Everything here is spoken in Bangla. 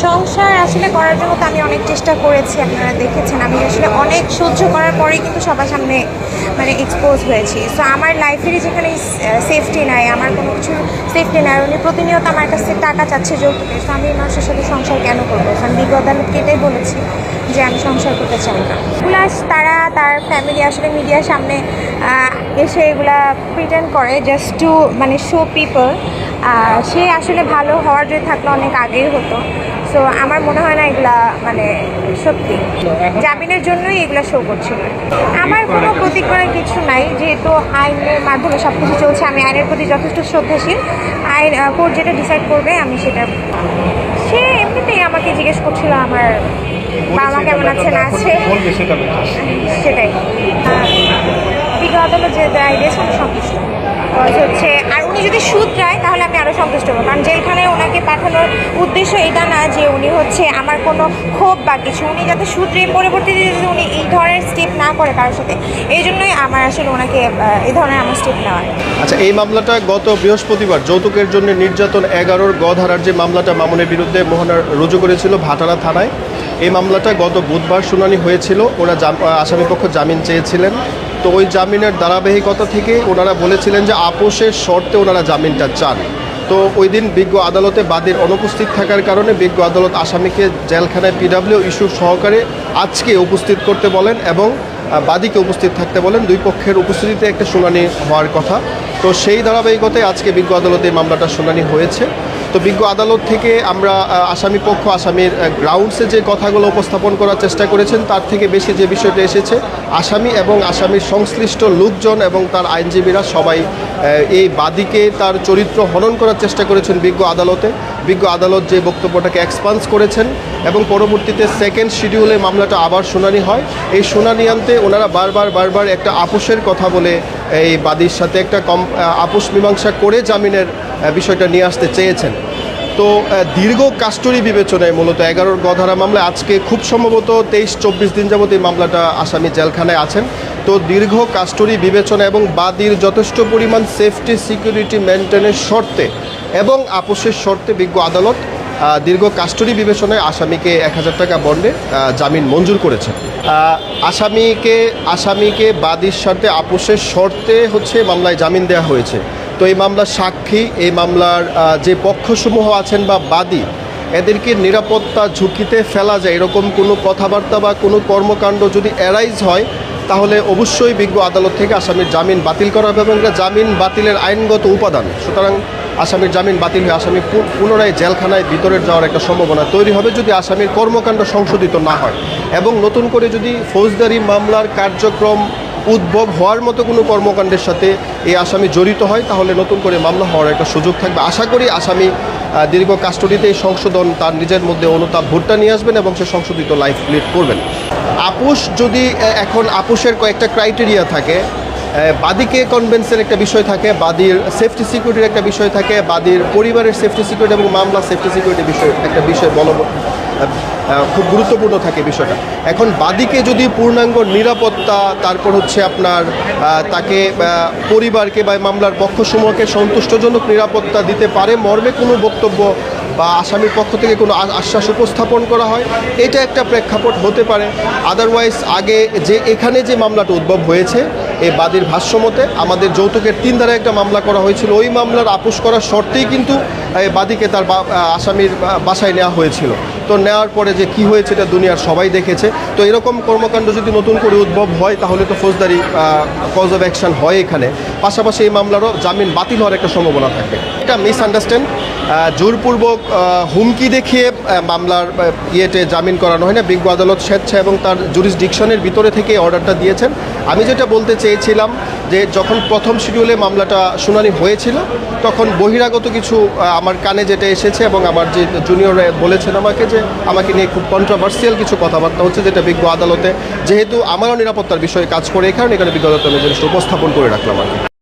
সংসার আসলে করার জন্য তো আমি অনেক চেষ্টা করেছি, আপনারা দেখেছেন। আমি আসলে অনেক সহ্য করার পরেই কিন্তু সবার সামনে মানে এক্সপোজ হয়েছি। সো আমার লাইফেরই যেখানে সেফটি নাই, আমার কোনো কিছুর সেফটি নাই, উনি প্রতিনিয়ত আমার কাছ থেকে টাকা চাচ্ছে যৌতুকে। সো আমি এই মানুষের সাথে সংসার কেন করবো? আমি বিজ্ঞ আদালতকে এটাই বলেছি যে আমি সংসার করতে চাই না। প্লাস তার ফ্যামিলি আসলে মিডিয়ার সামনে এসে এগুলা প্রিটেন্ড করে জাস্ট টু মানে শো পিপল। সে আসলে ভালো হওয়ার যদি থাকলে অনেক আগেই হতো। সো আমার মনে হয় না এগুলা মানে সত্যি জামিনের জন্যই এগুলা শো করছিল। আমার কোনো প্রতিক্রিয়ার কিছু নাই, যেহেতু আইনের মাধ্যমে সব কিছু চলছে। আমি আইনের প্রতি যথেষ্ট শ্রদ্ধাশীল। আইন কোর্ট যেটা ডিসাইড করবে আমি সেটা। সে এমনিতেই আমাকে জিজ্ঞেস করছিল আমার বাবা মা কেমন আছে না আছে, সেটাই। বিজ্ঞ আদালত যে রায় দিয়েছে আমি সন্তুষ্ট হচ্ছে। আর উনি যদি সুদ যায় তাহলে আমি আরও সন্তুষ্ট হবো, কারণ যেখানে ওনাকে পাঠানোর উদ্দেশ্য এটা না যে উনি হচ্ছে আমার কোনো ক্ষোভ বা কিছু, উনি যাতে সুদ পরবর্তীতে যদি উনি এই ধরনের স্টেপ না করে কারোর সাথে, এই জন্যই আমার আসলে ওনাকে এই ধরনের আমার স্টেপ নেওয়া। আচ্ছা, এই মামলাটা গত বৃহস্পতিবার যৌতুকের জন্য নির্যাতন 11 গ ধারার যে মামলাটা মামুনের বিরুদ্ধে মোহনার রুজু করেছিল ভাটারা থানায়, এই মামলাটা গত বুধবার শুনানি হয়েছিল। ওরা আসামিপক্ষ জামিন চেয়েছিলেন। তো ওই জামিনের ধারাবাহিকতা থেকে ওনারা বলেছিলেন যে আপোষের শর্তে ওনারা জামিনটা চান। তো ওই দিন বিজ্ঞ আদালতে বাদীর অনুপস্থিত থাকার কারণে বিজ্ঞ আদালত আসামিকে জেলখানায় পিডব্লিউ ইস্যু সহকারে আজকে উপস্থিত করতে বলেন এবং বাদীকে উপস্থিত থাকতে বলেন। দুই পক্ষের উপস্থিতিতে একটা শুনানি হওয়ার কথা। তো সেই ধারাবাহিকতায় আজকে বিজ্ঞ আদালতে এই মামলাটার শুনানি হয়েছে। তো বিজ্ঞ আদালত থেকে আমরা আসামি পক্ষ আসামির গ্রাউন্ডসে যে কথাগুলো উপস্থাপন করার চেষ্টা করেছেন তার থেকে বেশি যে বিষয়টা এসেছে, আসামি এবং আসামির সংশ্লিষ্ট লোকজন এবং তার আইনজীবীরা সবাই এই বাদীকে তার চরিত্র হনন করার চেষ্টা করেছেন বিজ্ঞ আদালতে। বিজ্ঞ আদালত যে বক্তব্যটাকে এক্সপান্স করেছেন এবং পরবর্তীতে সেকেন্ড শিডিউলে মামলাটা আবার শুনানি হয়। এই শুনানি আনতে ওনারা বারবার একটা আপোষের কথা বলে এই বাদীর সাথে একটা আপোষ মীমাংসা করে জামিনের বিষয়টা নিয়ে আসতে চেয়েছেন। তো দীর্ঘ কাস্টডি বিবেচনায় মূলত 11 গ ধারা মামলায় আজকে খুব সম্ভবত 23-24 দিন যাবত এই মামলাটা আসামি জেলখানায় আছেন। তো দীর্ঘ কাস্টডি বিবেচনা এবং বাদীর যথেষ্ট পরিমাণ সেফটি সিকিউরিটি মেনটেনের শর্তে এবং আপোষের শর্তে বিজ্ঞ আদালত দীর্ঘ কাস্টডি বিবেচনায় আসামিকে 1000 টাকা বন্ডে জামিন মঞ্জুর করেছেন। আসামিকে বাদীর সাথে আপোষের শর্তে হচ্ছে মামলায় জামিন দেওয়া হয়েছে। তো এই মামলার সাক্ষী, এই মামলার যে পক্ষসমূহ আছেন বা বাদী, এদেরকে নিরাপত্তা ঝুঁকিতে ফেলা যায় এরকম কোনো কথাবার্তা বা কোনো কর্মকাণ্ড যদি অ্যারাইজ হয় তাহলে অবশ্যই বিজ্ঞ আদালত থেকে আসামির জামিন বাতিল করা হবে এবং এটা জামিন বাতিলের আইনগত উপাদান। সুতরাং আসামির জামিন বাতিল হয়ে আসামি পুনরায় জেলখানায় ভিতরে যাওয়ার একটা সম্ভাবনা তৈরি হবে যদি আসামির কর্মকাণ্ড সংশোধিত না হয় এবং নতুন করে যদি ফৌজদারি মামলার কার্যক্রম উদ্ভব হওয়ার মতো কোনো কর্মকাণ্ডের সাথে এই আসামি জড়িত হয় তাহলে নতুন করে মামলা হওয়ার একটা সুযোগ থাকবে। আশা করি আসামি দীর্ঘ কাস্টডিতে এই সংশোধন তার নিজের মধ্যে অনুতাপ ভোটটা নিয়ে আসবেন এবং সে সংশোধিত লাইফ লিড করবেন। আপোষ যদি এখন আপোষের কয়েকটা ক্রাইটেরিয়া থাকে, বাদীকে কনভেন্সের একটা বিষয় থাকে, বাদীর সেফটি সিকিউরিটির একটা বিষয় থাকে, বাদীর পরিবারের সেফটি সিকিউরিটি এবং মামলা সেফটি সিকিউরিটি একটা বিষয় খুব গুরুত্বপূর্ণ থাকে বিষয়টা। এখন বাদীকে যদি পূর্ণাঙ্গ নিরাপত্তা, তারপর হচ্ছে আপনার তাকে পরিবারকে বা মামলার পক্ষসমূহকে সন্তুষ্টজনক নিরাপত্তা দিতে পারে মর্মে কোনো বক্তব্য বা আসামির পক্ষ থেকে কোনো আশ্বাস উপস্থাপন করা হয়, এটা একটা প্রেক্ষাপট হতে পারে। আদারওয়াইজ আগে যে এখানে যে মামলাটা উদ্ভব হয়েছে এই বাদীর ভাষ্যমতে আমাদের যৌতুকের 3 ধারায় একটা মামলা করা হয়েছিল, ওই মামলার আপোষ করার শর্তেই কিন্তু বাদীকে তার আসামির বাসায় নেওয়া হয়েছিল। তো নেওয়ার পরে যে কি হয়েছে এটা দুনিয়ার সবাই দেখেছে। তো এরকম কর্মকাণ্ড যদি নতুন করে উদ্ভব হয় তাহলে তো ফৌজদারি কজ অফ অ্যাকশন হয় এখানে, পাশাপাশি এই মামলারও জামিন বাতিল হওয়ার একটা সম্ভাবনা থাকে। এটা মিসআন্ডারস্ট্যান্ড, জোরপূর্বক হুমকি দেখিয়ে মামলার ইয়েতে জামিন করানো হয় না। বিজ্ঞ আদালত স্বেচ্ছা এবং তার জুরিসডিকশনের ভিতরে থেকে অর্ডারটা দিয়েছেন। আমি যেটা বলতে চেয়েছিলাম যে যখন প্রথম শিডিউলে মামলাটা শুনানি হয়েছিল তখন বহিরাগত কিছু আমার কানে যেটা এসেছে এবং আমার যে জুনিয়র বলেছেন আমাকে নিয়ে খুব কন্ট্রোভার্সিয়াল কিছু কথাবার্তা হচ্ছে, যেটা বিজ্ঞ আদালতে যেহেতু আমারও নিরাপত্তার বিষয়ে কাজ করে এই কারণে এখানে বিজ্ঞ আদালতে আমি জিনিসটা উপস্থাপন করে রাখলাম আর কি।